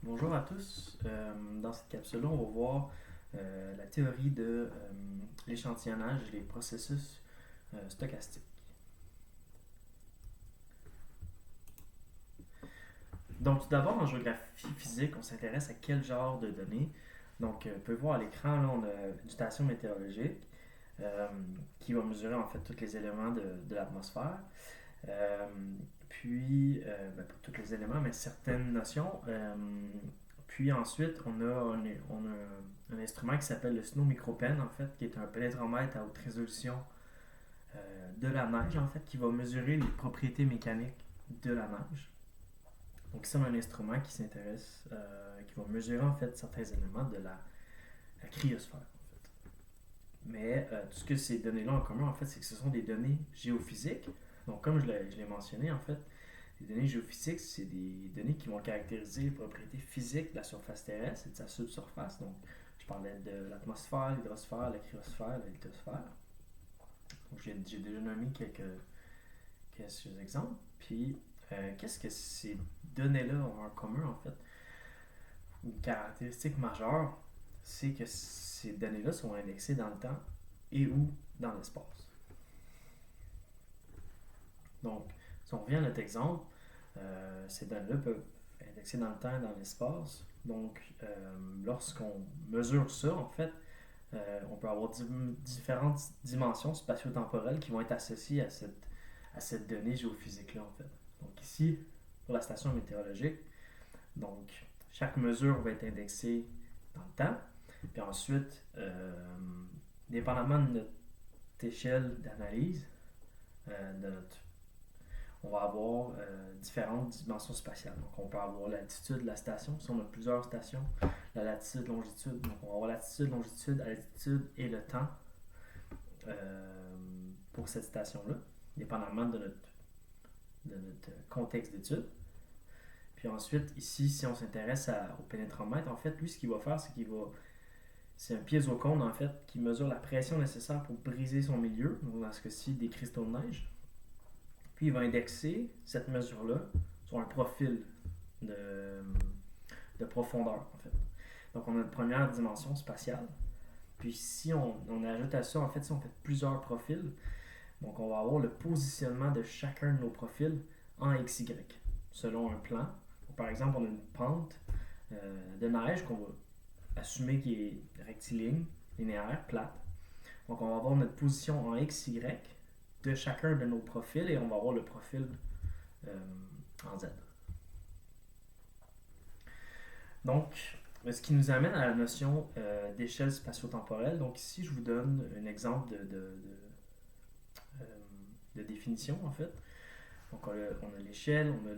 Bonjour à tous. Dans cette capsule-là, on va voir la théorie de l'échantillonnage et les processus stochastiques. Donc, tout d'abord, en géographie physique, on s'intéresse à quel genre de données. Donc, vous pouvez voir à l'écran, là, on a une station météorologique euh, qui va mesurer en fait tous les éléments de l'atmosphère. Euh, pas tous les éléments, mais certaines notions. Puis ensuite, on a un instrument qui s'appelle le Snow Micropen, en fait, qui est un pénétromètre à haute résolution de la neige, en fait, qui va mesurer les propriétés mécaniques de la neige. Donc ici, on a un instrument qui s'intéresse, qui va mesurer en fait certains éléments de la cryosphère. En fait. Mais tout ce que ces données-là ont en commun, en fait, c'est que ce sont des données géophysiques. Donc, comme je l'ai mentionné, en fait, les données géophysiques, c'est des données qui vont caractériser les propriétés physiques de la surface terrestre et de sa subsurface. Donc, je parlais de l'atmosphère, l'hydrosphère, la cryosphère, la lithosphère. Donc, j'ai déjà nommé quelques exemples. Puis, qu'est-ce que ces données-là ont en commun, en fait? Une caractéristique majeure, c'est que ces données-là sont indexées dans le temps et ou dans l'espace. Donc, si on revient à notre exemple, ces données-là peuvent être indexées dans le temps et dans l'espace. Donc, lorsqu'on mesure ça, en fait, on peut avoir différentes dimensions spatio-temporelles qui vont être associées à cette donnée géophysique-là, en fait. Donc, ici, pour la station météorologique, donc, chaque mesure va être indexée dans le temps. Puis ensuite, dépendamment de notre échelle d'analyse, de notre on va avoir différentes dimensions spatiales. Donc, on peut avoir l'altitude de la station, si on a plusieurs stations, la latitude, longitude. Donc, on va avoir latitude, longitude, altitude et le temps pour cette station-là, dépendamment de notre contexte d'étude. Puis ensuite, ici, si on s'intéresse au pénétromètre, en fait, lui, ce qu'il va faire, c'est un piézocone, en fait, qui mesure la pression nécessaire pour briser son milieu, donc dans ce cas-ci, des cristaux de neige. Puis il va indexer cette mesure-là sur un profil de, de profondeur, en fait. Donc on a une première dimension spatiale. Puis si on ajoute à ça, en fait, si on fait plusieurs profils, donc on va avoir le positionnement de chacun de nos profils en XY, selon un plan. Donc, par exemple, on a une pente de neige qu'on va assumer qui est rectiligne, linéaire, plate. Donc on va avoir notre position en XY de chacun de nos profils et on va avoir le profil euh, en Z. Donc, ce qui nous amène à la notion d'échelle spatio-temporelle. Donc ici, je vous donne un exemple euh, de définition, en fait. Donc on a l'échelle, on a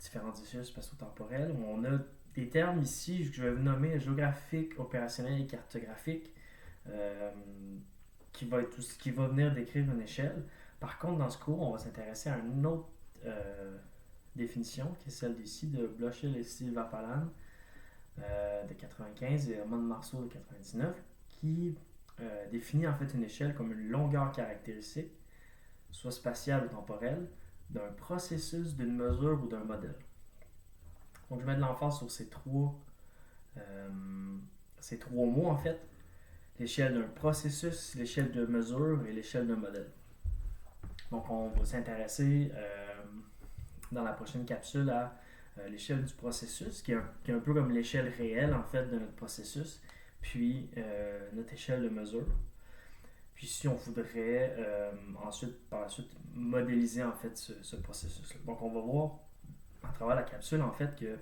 différentes échelles spatio-temporelles. On a des termes ici, je vais vous nommer géographique, opérationnel et cartographique, euh, qui va venir décrire une échelle. Par contre, dans ce cours, on va s'intéresser à une autre définition, qui est celle d'ici de Blochel et Silva-Palan de 95 et Amon Marceau de 99, qui définit en fait une échelle comme une longueur caractéristique, soit spatiale ou temporelle, d'un processus, d'une mesure ou d'un modèle. Donc je mets de l'emphase sur euh, ces trois mots en fait, l'échelle d'un processus, l'échelle de mesure et l'échelle d'un modèle. Donc on va s'intéresser dans la prochaine capsule à l'échelle du processus, qui est un peu comme l'échelle réelle en fait de notre processus, puis notre échelle de mesure. Puis si on voudrait ensuite, par la suite, modéliser en fait ce processus-là. Donc on va voir à travers la capsule en fait que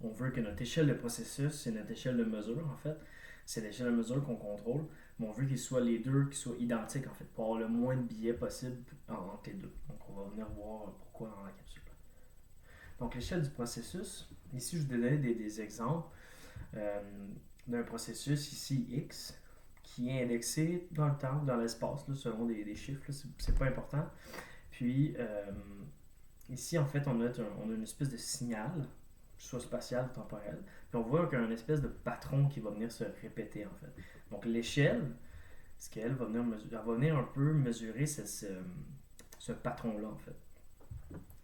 on veut que notre échelle de processus, c'est notre échelle de mesure en fait. C'est l'échelle de mesure qu'on contrôle, mais on veut qu'ils soient les deux, qu'ils soient identiques en fait, pour avoir le moins de biais possible entre les deux. Donc on va venir voir pourquoi dans la capsule. Donc l'échelle du processus, ici je vous donne des exemples euh, d'un processus ici X qui est indexé dans le temps, dans l'espace, là, selon des chiffres, là, c'est pas important. Puis ici en fait on a une espèce de signal, soit spatial ou temporel, puis on voit qu'il y a une espèce de patron qui va venir se répéter en fait. Donc l'échelle, ce qu'elle va venir un peu mesurer ce patron-là en fait.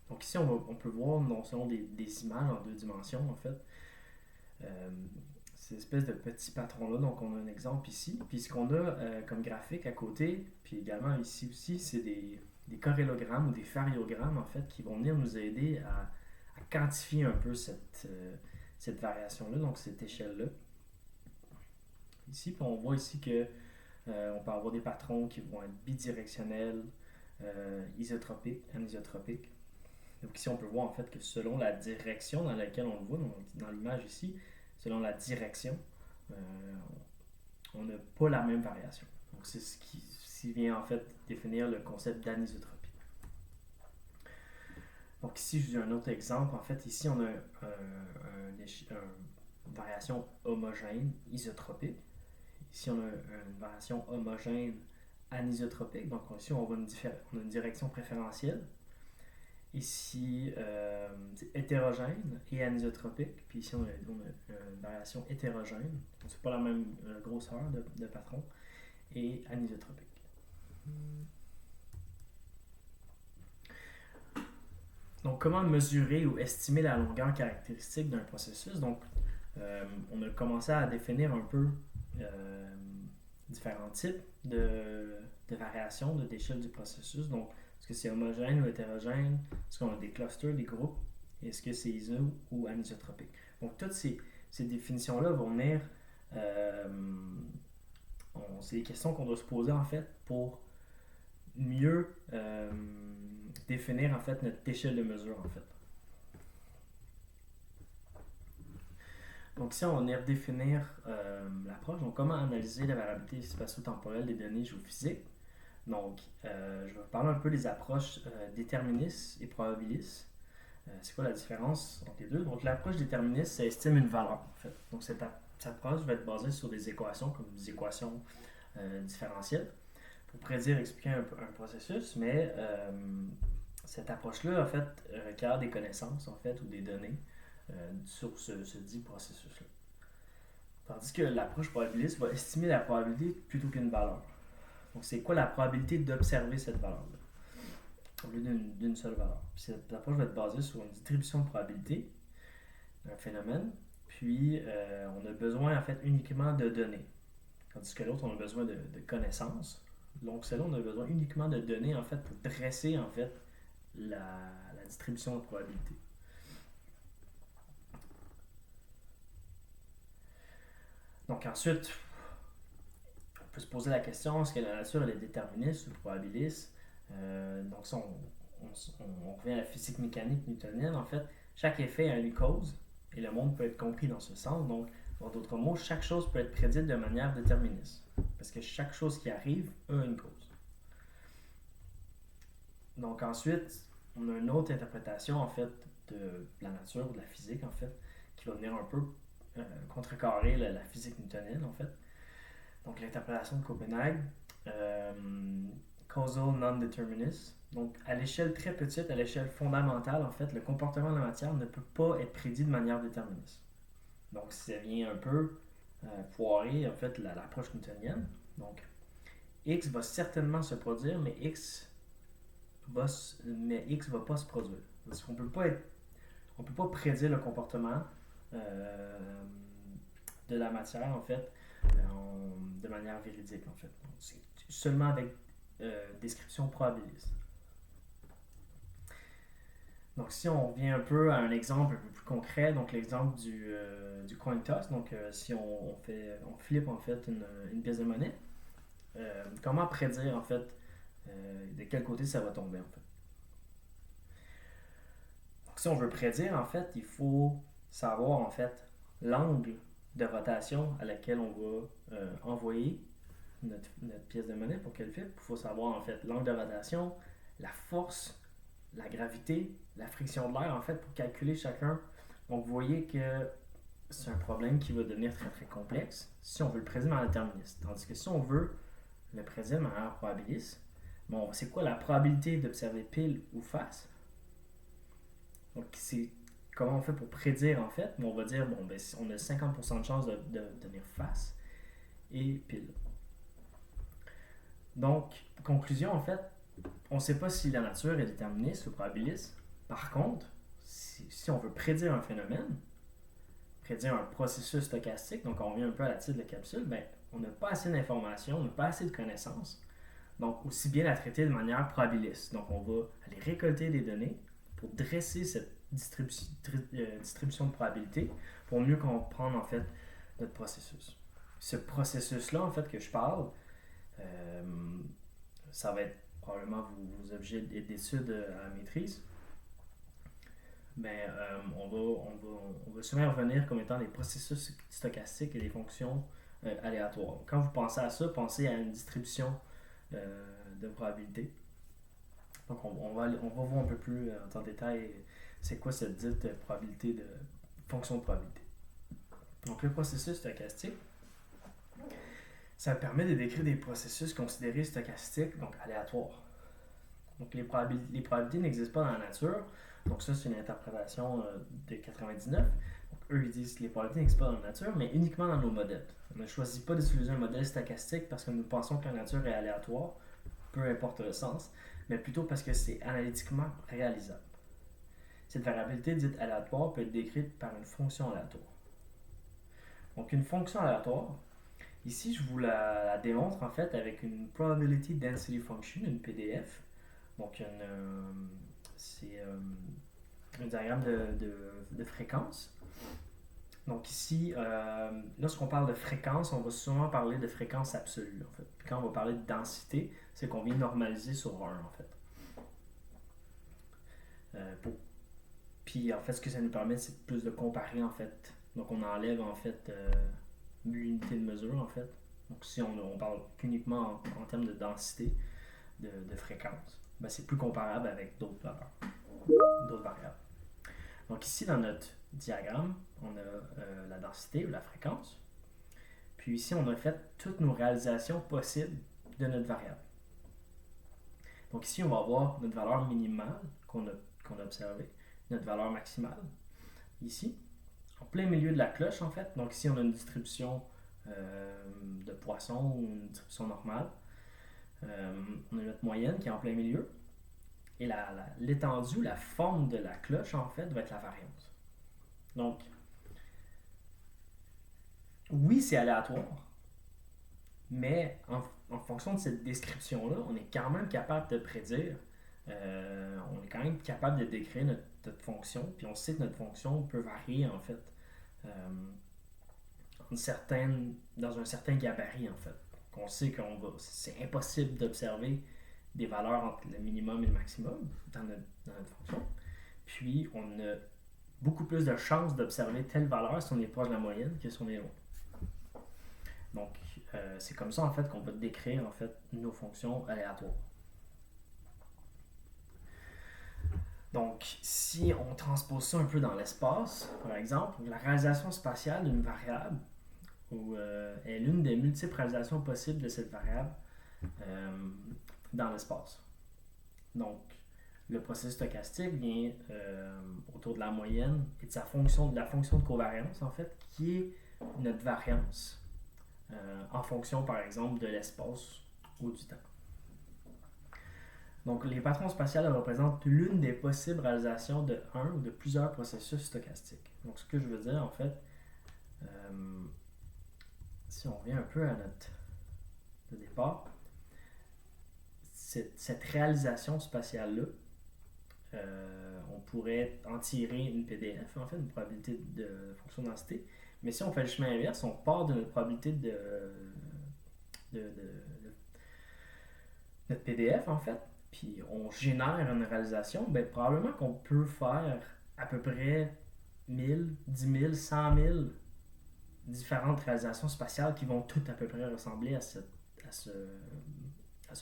Donc ici, on peut voir non seulement des images en 2 dimensions, en fait, euh, ces espèces de petits patrons-là. Donc on a un exemple ici. Puis ce qu'on a comme graphique à côté, puis également ici aussi, c'est des corrélogrammes ou des variogrammes, en fait, qui vont venir nous aider à quantifier un peu cette variation-là, donc cette échelle-là. Ici, puis on voit ici que on peut avoir des patrons qui vont être bidirectionnels, isotropiques, anisotropiques. Donc ici, on peut voir en fait que selon la direction dans laquelle on le voit, dans l'image ici, selon la direction, euh, on n'a pas la même variation. Donc c'est ce qui vient en fait définir le concept d'anisotropie. Donc ici, je dis un autre exemple. En fait, ici, on a une variation homogène isotropique. Ici, on a une variation homogène anisotropique. Donc ici, on a une direction préférentielle. Ici, c'est hétérogène et anisotropique. Puis ici, on a une variation hétérogène. Donc, c'est pas la même grosseur de patron. Et anisotropique. Donc, comment mesurer ou estimer la longueur caractéristique d'un processus? Donc, on a commencé à définir un peu différents types de variations d'échelle du processus. Donc, est-ce que c'est homogène ou hétérogène? Est-ce qu'on a des clusters, des groupes? Est-ce que c'est iso ou anisotropique? Donc, toutes ces définitions-là vont venir. C'est des questions qu'on doit se poser en fait pour mieux définir en fait notre échelle de mesure en fait. Donc ici, on va venir définir l'approche. Donc, comment analyser la variabilité spatio-temporelle des données géophysiques. Donc, je vais parler un peu des approches déterministes et probabilistes. C'est quoi la différence entre les deux? Donc, l'approche déterministe, ça estime une valeur, en fait. Donc, cette approche va être basée sur des équations, comme des équations différentielles, pour prédire, expliquer un processus, mais cette approche-là, en fait, requiert des connaissances, en fait, ou des données sur ce dit processus-là. Tandis que l'approche probabiliste va estimer la probabilité plutôt qu'une valeur. Donc, c'est quoi la probabilité d'observer cette valeur-là au lieu d'une seule valeur? Puis cette approche va être basée sur une distribution de probabilité d'un phénomène, puis on a besoin en fait uniquement de données. Tandis que l'autre, on a besoin de connaissances. Donc, celle-là, on a besoin uniquement de données en fait pour dresser en fait la distribution de probabilité. Donc ensuite, on peut se poser la question, est-ce que la nature elle est déterministe ou probabiliste? Donc ça, on revient à la physique mécanique newtonienne. En fait, chaque effet a une cause et le monde peut être compris dans ce sens. Donc, en d'autres mots, chaque chose peut être prédite de manière déterministe. Parce que chaque chose qui arrive a une cause. Donc ensuite, on a une autre interprétation en fait de la nature ou de la physique en fait, qui va venir un peu contrecarrer la physique newtonienne en fait. Donc l'interprétation de Copenhague, causal non-determinism. Donc à l'échelle très petite, à l'échelle fondamentale en fait, le comportement de la matière ne peut pas être prédit de manière déterministe. Donc ça vient un peu foirer en fait l'approche newtonienne. Donc X va certainement se produire, mais X va pas se produire. Parce qu'on peut pas prédire le comportement de la matière en fait de manière véridique en fait. Donc, c'est seulement avec description probabiliste. Donc si on revient un peu à un exemple un peu plus concret, donc l'exemple du coin toss, donc si on flippe en fait une pièce de monnaie, comment prédire en fait de quel côté ça va tomber en fait. Donc si on veut prédire en fait, il faut savoir en fait l'angle de rotation à laquelle on va envoyer notre pièce de monnaie pour qu'elle flippe. Il faut savoir en fait l'angle de rotation, la force, la gravité, la friction de l'air en fait pour calculer chacun. Donc vous voyez que c'est un problème qui va devenir très très complexe si on veut le prédire de manière déterministe. Tandis que si on veut le prédire de manière probabiliste, bon, c'est quoi la probabilité d'observer pile ou face? Donc c'est comment on fait pour prédire en fait? On va dire, bon, ben, on a 50% de chance de devenir face et pile. Donc, conclusion en fait, on ne sait pas si la nature est déterministe ou probabiliste, Par contre, si on veut prédire un phénomène, prédire un processus stochastique, donc on revient un peu à la titre de la capsule, ben, on n'a pas assez d'informations, on n'a pas assez de connaissances, donc aussi bien la traiter de manière probabiliste. Donc on va aller récolter des données pour dresser cette distribution de probabilité pour mieux comprendre en fait notre processus. Ce processus-là, en fait, que je parle, euh, ça va être probablement vos objets d'études à la maîtrise. Ben, on va souvent revenir comme étant des processus stochastiques et des fonctions aléatoires. Quand vous pensez à ça, pensez à une distribution de probabilité. Donc, on va voir un peu plus en détail c'est quoi cette dite probabilité de fonction de probabilité. Donc, le processus stochastique, ça permet de décrire des processus considérés stochastiques, donc aléatoires. Donc, les probabilités n'existent pas dans la nature. Donc, ça, c'est une interprétation de 99. Donc, eux, ils disent que les probabilités n'existent pas dans la nature, mais uniquement dans nos modèles. On ne choisit pas d'utiliser un modèle stochastique parce que nous pensons que la nature est aléatoire, peu importe le sens, mais plutôt parce que c'est analytiquement réalisable. Cette variabilité dite aléatoire peut être décrite par une fonction aléatoire. Donc, une fonction aléatoire, ici, je vous la démontre en fait avec une Probability Density Function, une PDF. Donc, c'est un diagramme de fréquence. Donc ici, lorsqu'on parle de fréquence, on va souvent parler de fréquence absolue, en fait. Puis quand on va parler de densité, c'est qu'on vient normaliser sur 1, en fait. Puis en fait, ce que ça nous permet, c'est plus de comparer, en fait. Donc on enlève, en fait, l'unité de mesure, en fait. Donc si on parle uniquement en termes de densité, de fréquence, ben, c'est plus comparable avec d'autres valeurs, d'autres variables. Donc ici, dans notre diagramme, on a la densité ou la fréquence. Puis ici, on a fait toutes nos réalisations possibles de notre variable. Donc ici, on va avoir notre valeur minimale qu'on a observée, notre valeur maximale, ici, en plein milieu de la cloche, en fait. Donc ici, on a une distribution de poisson ou une distribution normale. On a notre moyenne qui est en plein milieu. Et l'étendue, la forme de la cloche, en fait, va être la variance. Donc, oui, c'est aléatoire, mais en fonction de cette description-là, on est quand même capable de prédire, on est quand même capable de décrire notre fonction, puis on sait que notre fonction peut varier, en fait, dans un certain gabarit, en fait. On sait c'est impossible d'observer des valeurs entre le minimum et le maximum dans notre fonction. Puis, on a beaucoup plus de chances d'observer telle valeur si on est proche de la moyenne que si on est loin. Donc, c'est comme ça en fait qu'on va décrire en fait nos fonctions aléatoires. Donc, si on transpose ça un peu dans l'espace, par exemple, la réalisation spatiale d'une variable est l'une des multiples réalisations possibles de cette variable dans l'espace. Donc, le processus stochastique vient autour de la moyenne et de la fonction de covariance, en fait, qui est notre variance en fonction, par exemple, de l'espace ou du temps. Donc, les patrons spatiaux représentent l'une des possibles réalisations de un ou de plusieurs processus stochastiques. Donc, ce que je veux dire, en fait, si on revient un peu à notre départ, cette réalisation spatiale-là, on pourrait en tirer une PDF, en fait, une probabilité de fonction de densité. Mais si on fait le chemin inverse, on part de notre probabilité de notre PDF, en fait, puis on génère une réalisation, ben, probablement qu'on peut faire à peu près 1000, 10 000, 100 000 différentes réalisations spatiales qui vont toutes à peu près ressembler à ce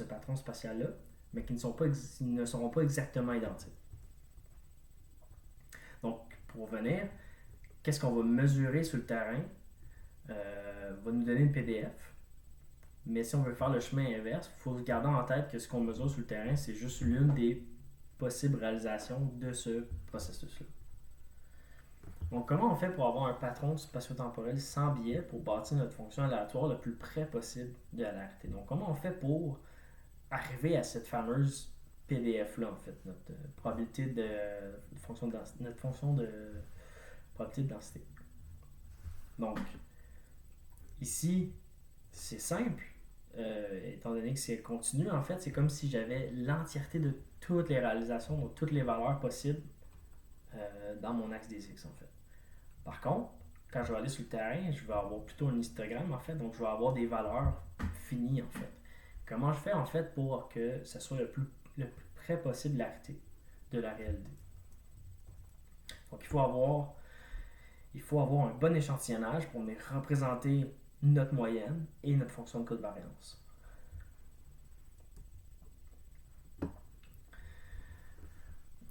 patron spatial-là, mais qui ne seront pas exactement identiques. Donc, pour revenir, qu'est-ce qu'on va mesurer sur le terrain va nous donner une PDF. Mais si on veut faire le chemin inverse, il faut garder en tête que ce qu'on mesure sur le terrain, c'est juste l'une des possibles réalisations de ce processus-là. Donc, comment on fait pour avoir un patron spatio-temporel sans biais pour bâtir notre fonction aléatoire le plus près possible de la réalité? Donc, comment on fait pour arriver à cette fameuse PDF-là, en fait, notre probabilité de fonction de densité, notre fonction de probabilité de densité. Donc, ici, c'est simple, étant donné que c'est continu, en fait, c'est comme si j'avais l'entièreté de toutes les réalisations, donc toutes les valeurs possibles dans mon axe des X, en fait. Par contre, quand je vais aller sur le terrain, je vais avoir plutôt un histogramme, en fait, donc je vais avoir des valeurs finies, en fait. Comment je fais, en fait, pour que ça soit le plus près possible de la réalité? Donc, il faut avoir un bon échantillonnage pour venir représenter notre moyenne et notre fonction de coût de variance.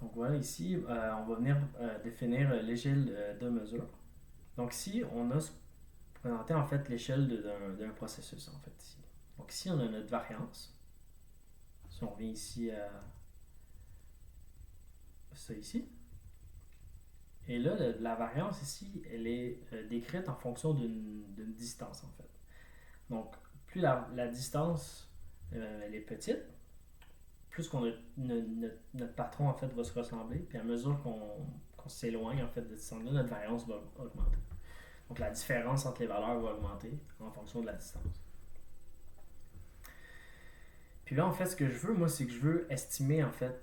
Donc voilà, ici, on va venir définir l'échelle de mesure. Donc ici, on a présenté en fait l'échelle d'un processus, en fait, ici. Donc ici, on a notre variance. Si on revient ici à ça ici. Et là, la variance ici, elle est décrite en fonction d'une distance, en fait. Donc, plus la distance elle est petite, plus notre patron, en fait, va se ressembler. Puis à mesure qu'on s'éloigne, en fait, de ce centre-là, notre variance va augmenter. Donc, la différence entre les valeurs va augmenter en fonction de la distance. Puis là, en fait, ce que je veux, moi, c'est que je veux estimer, en fait,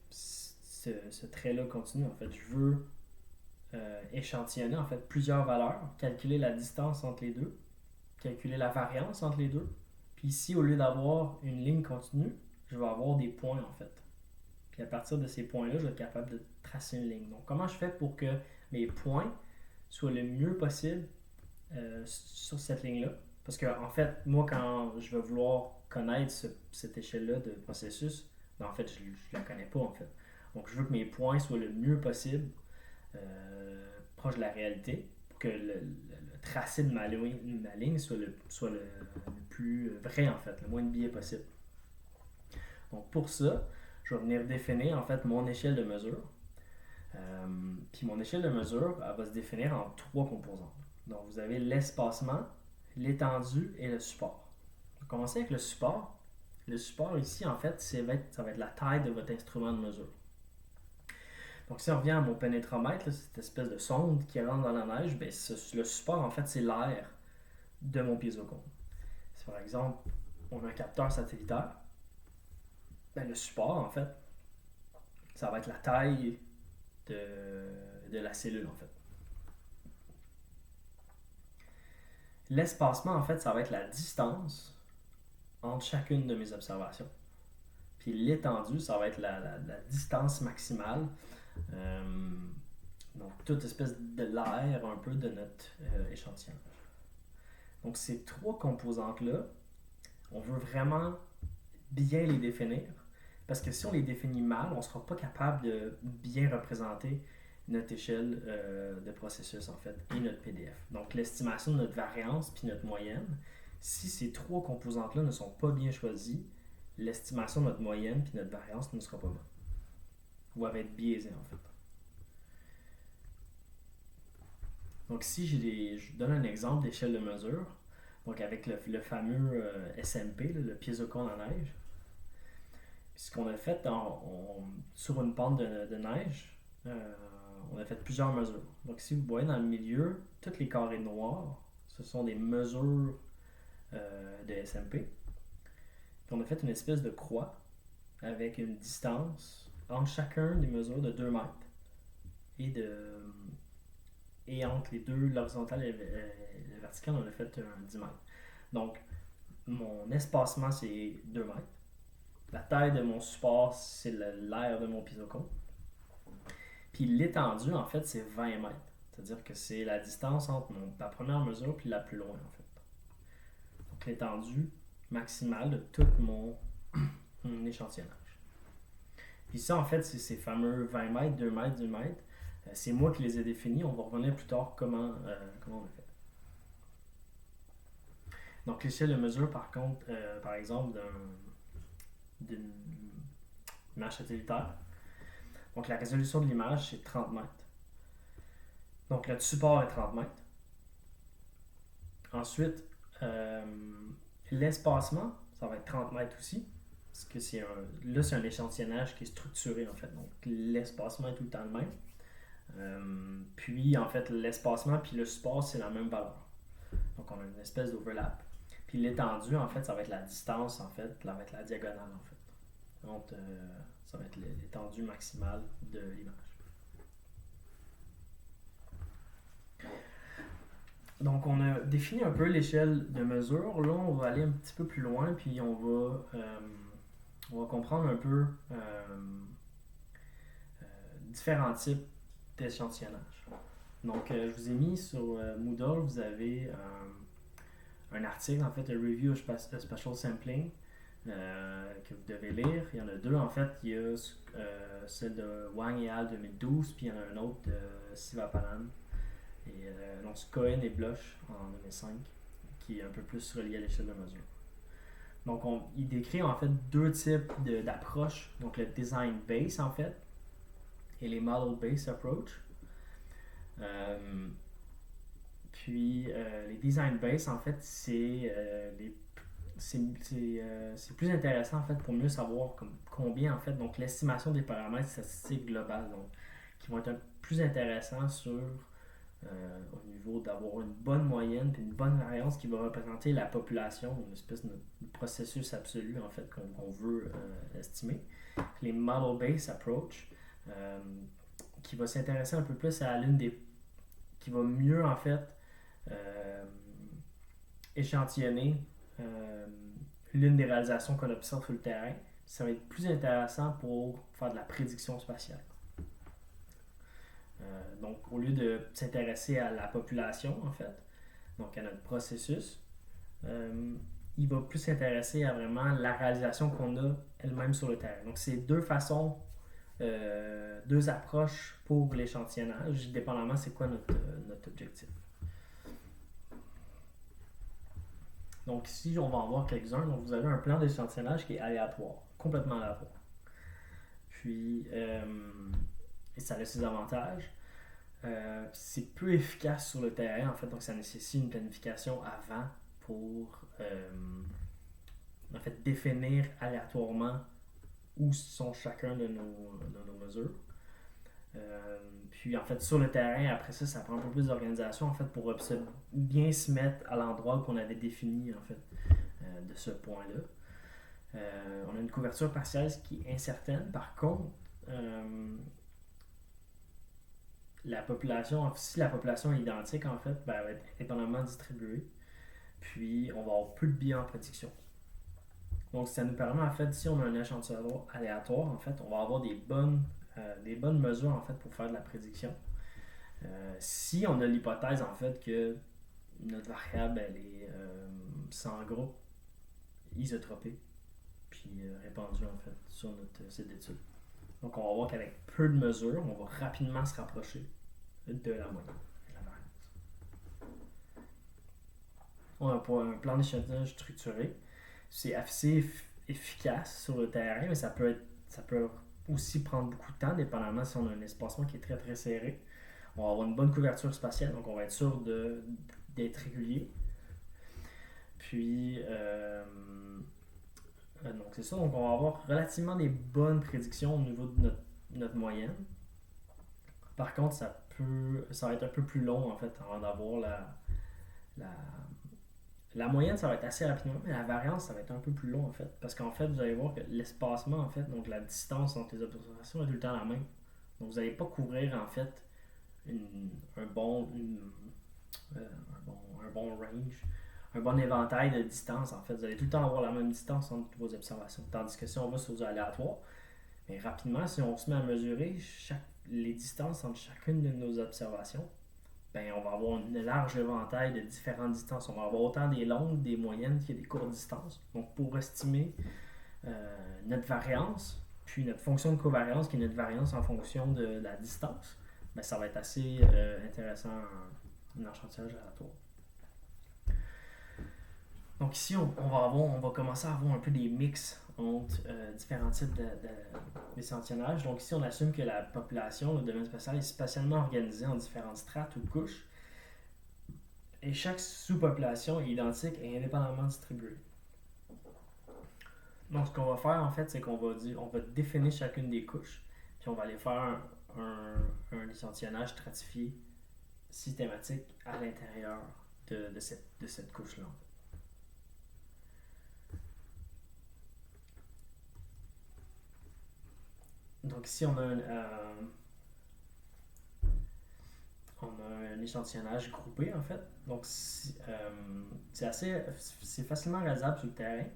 ce trait-là continu. En fait, je veux échantillonner, en fait, plusieurs valeurs, calculer la distance entre les deux, calculer la variance entre les deux. Puis ici, au lieu d'avoir une ligne continue, je vais avoir des points, en fait. Puis à partir de ces points-là, je vais être capable de tracer une ligne. Donc, comment je fais pour que mes points soient le mieux possible sur cette ligne-là? Parce que, en fait, moi, quand je vais vouloir connaître cette échelle-là de processus, ben, en fait, je ne la connais pas, en fait. Donc, je veux que mes points soient le mieux possible proche de la réalité pour que le tracé de ma ligne soit le plus vrai, en fait, le moins de biais possible. Donc, pour ça, je vais venir définir, en fait, mon échelle de mesure. Puis mon échelle de mesure, elle va se définir en trois composantes. Donc, vous avez l'espacement, l'étendue et le support. On va commencer avec le support. Le support ici, en fait, ça va être la taille de votre instrument de mesure. Donc, si on revient à mon pénétromètre, là, cette espèce de sonde qui rentre dans la neige, ben, le support, en fait, c'est l'air de mon piézocone. Si par exemple, on a un capteur satellitaire, ben, le support, en fait, ça va être la taille de la cellule, en fait. L'espacement, en fait, ça va être la distance entre chacune de mes observations. Puis l'étendue, ça va être la distance maximale. Donc, toute espèce de l'air un peu de notre échantillonnage. Donc, ces trois composantes-là, on veut vraiment bien les définir. Parce que si on les définit mal, on ne sera pas capable de bien représenter notre échelle de processus, en fait, et notre PDF. Donc, l'estimation de notre variance puis notre moyenne, si ces trois composantes-là ne sont pas bien choisies, l'estimation de notre moyenne puis notre variance ne sera pas bonne. Ou elle va être biaisée, en fait. Donc, si je donne un exemple d'échelle de mesure, donc avec le fameux SMP, le piézocone en neige, ce qu'on a fait sur une pente de neige, on a fait plusieurs mesures. Donc, si vous voyez dans le milieu, tous les carrés noirs, ce sont des mesures de SMP. Puis on a fait une espèce de croix avec une distance entre chacun des mesures de 2 mètres et entre les deux, l'horizontale et la verticale, on a fait un 10 mètres. Donc, mon espacement, c'est 2 mètres. La taille de mon support, c'est l'air de mon piézocone. Puis l'étendue, en fait, c'est 20 mètres. C'est-à-dire que c'est la distance entre la première mesure puis la plus loin, en fait. Donc l'étendue maximale de tout mon échantillonnage. Puis ça, en fait, c'est ces fameux 20 mètres, 2 mètres, 2 mètres. C'est moi qui les ai définis. On va revenir plus tard comment on a fait. Donc l'échelle de mesure, par contre, par exemple, d'une image satellitaire. Donc la résolution de l'image, c'est 30 mètres. Donc notre support est 30 mètres. Ensuite, l'espacement, ça va être 30 mètres aussi. là, c'est un échantillonnage qui est structuré, en fait. Donc, l'espacement est tout le temps le même. Puis, en fait, l'espacement puis le support, c'est la même valeur. Donc, on a une espèce d'overlap. Puis, l'étendue, en fait, ça va être la distance, en fait, ça va être la diagonale, en fait. Donc, ça va être l'étendue maximale de l'image. Donc, on a défini un peu l'échelle de mesure. Là, on va aller un petit peu plus loin, puis on va comprendre un peu différents types d'échantillonnage. Donc, je vous ai mis sur Moodle, vous avez un article, en fait, un review of spatial sampling que vous devez lire. Il y en a deux, en fait. Il y a celle de Wang et al. 2012, puis il y en a un autre de Sivapalan. Et donc, Cohen et Bloch en 2005, qui est un peu plus relié à l'échelle de mesure. Donc, il décrit en fait deux types d'approches. Donc, le design base, en fait, et les model based approach. Puis, les design base, en fait, c'est plus intéressant en fait pour mieux savoir combien en fait, donc l'estimation des paramètres statistiques globales, donc qui vont être plus intéressants au niveau d'avoir une bonne moyenne et une bonne variance qui va représenter la population, une espèce de processus absolu en fait qu'on veut estimer. Puis les model-based approach qui va s'intéresser un peu plus à qui va mieux en fait échantillonner l'une des réalisations qu'on observe sur le terrain. Ça va être plus intéressant pour faire de la prédiction spatiale. Donc, au lieu de s'intéresser à la population, en fait, donc à notre processus, il va plus s'intéresser à vraiment la réalisation qu'on a elle-même sur le terrain. Donc, c'est deux façons, deux approches pour l'échantillonnage, dépendamment c'est quoi notre objectif. Donc, ici, on va en voir quelques-uns. Donc, vous avez un plan d'échantillonnage qui est aléatoire, complètement aléatoire. Puis, et ça a ses avantages. C'est peu efficace sur le terrain, en fait, donc ça nécessite une planification avant pour en fait, définir aléatoirement où sont chacun de nos mesures. Puis en fait, sur le terrain, après ça prend un peu plus d'organisation en fait pour bien se mettre à l'endroit qu'on avait défini en fait de ce point-là. On a une couverture partielle qui est incertaine. Par contre, si la population est identique, en fait, elle va être indépendamment distribuée. Puis, on va avoir peu de biais en prédiction. Donc, ça nous permet, en fait, si on a un échantillon aléatoire, en fait, on va avoir des bonnes mesures, en fait, pour faire de la prédiction. Si on a l'hypothèse, en fait, que notre variable, elle est sans groupe, isotropée, puis répandue, en fait, sur notre site d'étude. Donc, on va voir qu'avec peu de mesures, on va rapidement se rapprocher de la moyenne, de la variance. On a pour un plan d'échantillonnage structuré. C'est assez efficace sur le terrain, mais ça peut aussi prendre beaucoup de temps, dépendamment si on a un espacement qui est très très serré. On va avoir une bonne couverture spatiale, donc on va être sûr d'être régulier. Puis, donc c'est ça, donc on va avoir relativement des bonnes prédictions au niveau de notre moyenne. Par contre, ça va être un peu plus long en fait avant d'avoir la moyenne, ça va être assez rapidement, mais la variance, ça va être un peu plus long en fait. Parce qu'en fait, vous allez voir que l'espacement, en fait, donc la distance entre les observations est tout le temps la même. Donc vous n'allez pas couvrir en fait un bon range, un bon éventail de distance en fait. Vous allez tout le temps avoir la même distance entre vos observations. Tandis que si on va sur du aléatoire, mais rapidement, si on se met à mesurer les distances entre chacune de nos observations, on va avoir un large éventail de différentes distances. On va avoir autant des longues, des moyennes que des courtes distances. Donc, pour estimer notre variance, puis notre fonction de covariance, qui est notre variance en fonction de la distance, ça va être assez intéressant en échantillonnage aléatoire. Donc ici, on va commencer à avoir un peu des mix entre différents types d'échantillonnage. Donc ici, on assume que la population, le domaine spatial, est spatialement organisé en différentes strates ou couches. Et chaque sous-population est identique et indépendamment distribuée. Donc, ce qu'on va faire, en fait, c'est on va définir chacune des couches, puis on va aller faire un échantillonnage stratifié systématique à l'intérieur de cette couche-là. Donc, ici, on a un échantillonnage groupé, en fait. Donc, c'est facilement réalisable sur le terrain.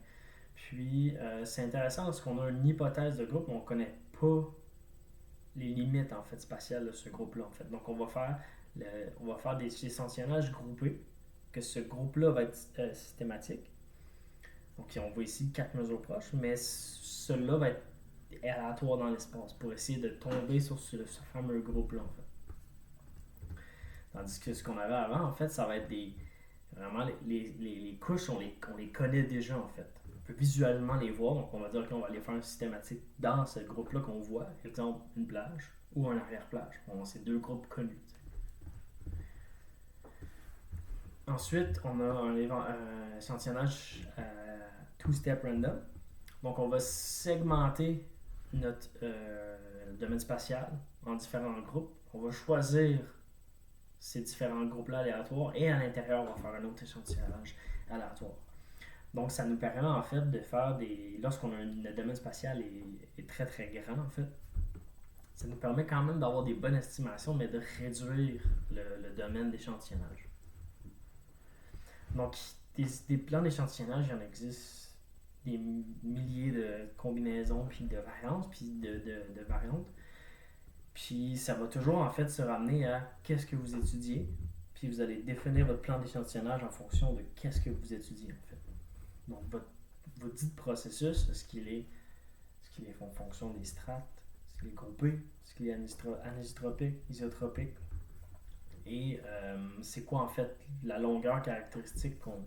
Puis, c'est intéressant parce qu'on a une hypothèse de groupe, mais on ne connaît pas les limites, en fait, spatiales de ce groupe-là, en fait. Donc, on va faire des échantillonnages groupés, que ce groupe-là va être systématique. Donc, on voit ici 4 mesures proches, mais celui-là va être aléatoire dans l'espace pour essayer de tomber sur ce fameux groupe-là, en fait. Tandis que ce qu'on avait avant, en fait, ça va être des. Vraiment, les couches, on les connaît déjà, en fait. On peut visuellement les voir, donc on va dire qu'on va aller faire un systématique dans ce groupe-là qu'on voit, exemple une plage ou un arrière-plage. Bon, c'est deux groupes connus. Ensuite, on a un échantillonnage two-step random. Donc, on va segmenter notre domaine spatial en différents groupes. On va choisir ces différents groupes-là aléatoires et à l'intérieur, on va faire un autre échantillonnage aléatoire. Donc, ça nous permet en fait de faire des. Lorsqu'on a le domaine spatial est très très grand en fait, ça nous permet quand même d'avoir des bonnes estimations, mais de réduire le domaine d'échantillonnage. Donc, des plans d'échantillonnage, il y en existe des milliers de combinaisons, puis de variantes, puis de variantes. Puis ça va toujours en fait se ramener à qu'est-ce que vous étudiez, puis vous allez définir votre plan d'échantillonnage en fonction de qu'est-ce que vous étudiez en fait. Donc votre dit processus, est-ce qu'il est en fonction des strates, est-ce qu'il est groupé, est-ce qu'il est anisotropique, isotropique, et c'est quoi en fait la longueur caractéristique qu'on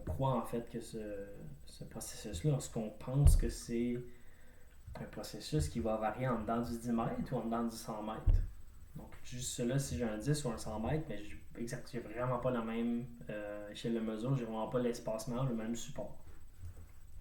croit en fait que ce processus-là, est-ce qu'on pense que c'est un processus qui va varier en dedans du 10 mètres ou en dedans du 100 mètres. Donc, juste cela, si j'ai un 10 ou un 100 mètres, mais j'ai vraiment pas la même échelle de mesure, j'ai vraiment pas l'espacement, le même support.